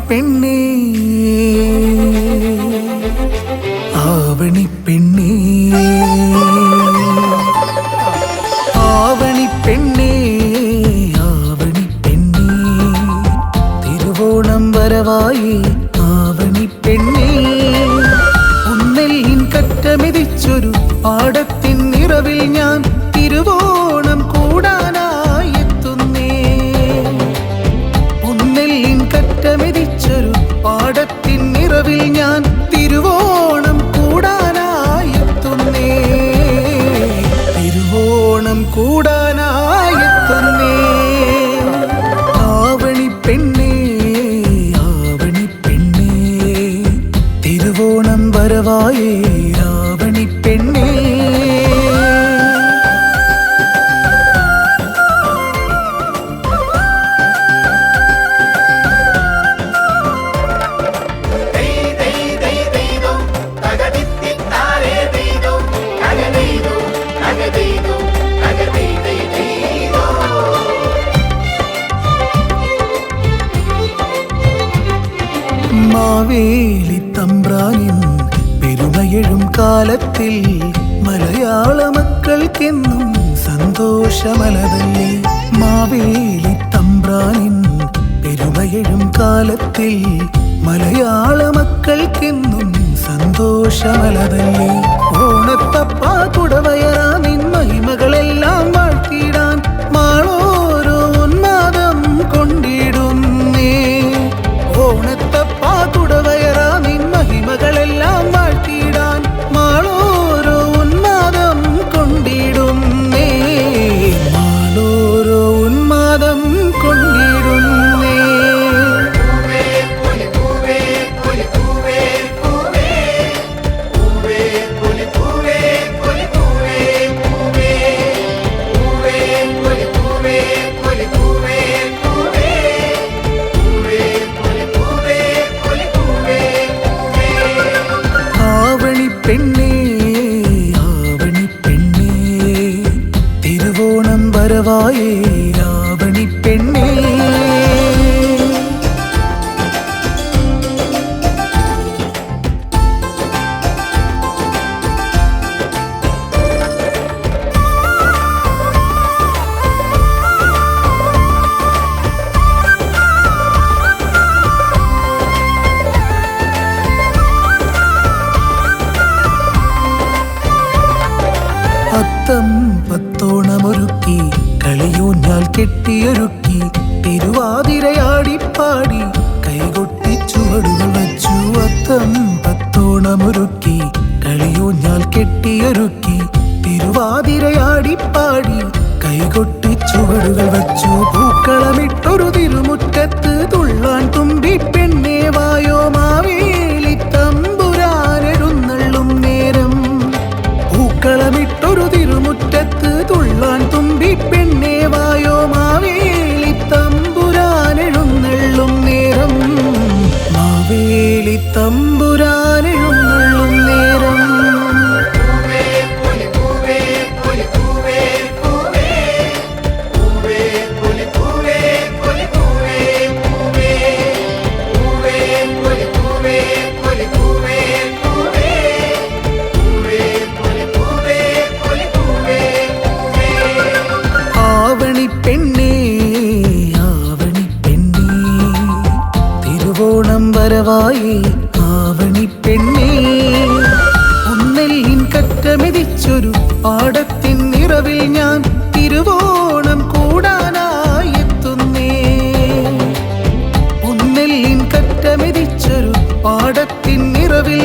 പെണ്ണേ ആവണി പെണ്ണേ ആവണി പെണ്ണേ ആവണി പെണ്ണേ തിരുവോണം വരവായി ആവണി പെണ്ണേ ഉന്നെല്ലിൻ കറ്റമെതിച്ചൊരു പാടത്തിൻ നിറവിൽ ഞാൻ തിരുവോണം കൂടാനായി എത്തുന്നേ ഉന്നെല്ലിൻ കറ്റമെതിച്ചൊരു പാടത്തിൻ നിറവിൽ ഞാൻ തിരുവോണം കൂടാനായി എത്തുന്നേ തിരുവോണം കൂടാനായി എത്തുന്നേ ആവണി പെണ്ണേ ആവണി പെണ്ണേ തിരുവോണം വരവായേ ആവണി പെണ്ണേ മാവേലി തമ്പ്രാനിൻ പെരുമയെഴും കാലത്തിൽ മലയാള മക്കൾക്കെന്നും സന്തോഷമലതല്ലേ മാവേലി തമ്പ്രാനിൻ പെരുമയെഴും കാലത്തിൽ മലയാള മക്കൾക്കെന്നും സന്തോഷമലതല്ലേ ഓണത്തപ്പാ കുടവയറാമിൻ മഹിമകളെല്ലാം വാഴ്ത്തിടാൻ മാളോരോ ഉന്മാദം കൊണ്ടിടുന്നേ ഓണത്തപ്പാ കുടവയറാമിൻ മഹിമകളെല്ലാം വാഴ്ത്തിടാൻ മാളോരോ ഉന്മാദം കൊണ്ടിടുന്നേ മാളോരോ ഉന്മാദം കൊണ്ടിടുന്നേ പെണ്ണേ ആവണി പെണ്ണേ തിരുവോണം വരവായേ ആവണി പെണ്ണേ പത്തം പത്തോണമൊരുക്കി കളിയൂഞ്ഞാൽ കെട്ടിയൊരുക്കി തിരുവാതിരയാടിപ്പാടി കൈകൊട്ടി ചുവടുകൾ വച്ചു അത്തം പത്തോണമൊരുക്കി കളിയൂഞ്ഞാൽ കെട്ടിയൊരുക്കി തിരുവാതിരയാടിപ്പാടി കൈകൊട്ടി ചുവടുകൾ വച്ചു പൂക്കളമിട്ടൊരു തിരുമുറ്റത്ത് തുള്ളാൻ തുമ്പി പെണ്ണേ വായോ മാവേലി തമ്പുരാനെഴുന്നള്ളും നേരം പൂക്കളമിട്ടൊരു തിരുമുറ്റത്ത് തുള്ളാൻ തുമ്പി പെണ്ണേ വായോ മാവേലി തമ്പുരാനെഴുന്നള്ളും നേരം മാവേലി തമ്പുരാനെഴുന്നള്ളും നേരം ആവണി പെണ്ണേ ആവണി പെണ്ണേ തിരുവോണം വരവായേ ആവണി പെണ്ണേ ഉന്നെല്ലിൻ കറ്റമെതിച്ചൊരു പാടത്തിൻ നിറവിൽ ഞാൻ തിരുവോണം കൂടാനായി എത്തുന്നേ ആയിരത്തിൻ നിറവിൽ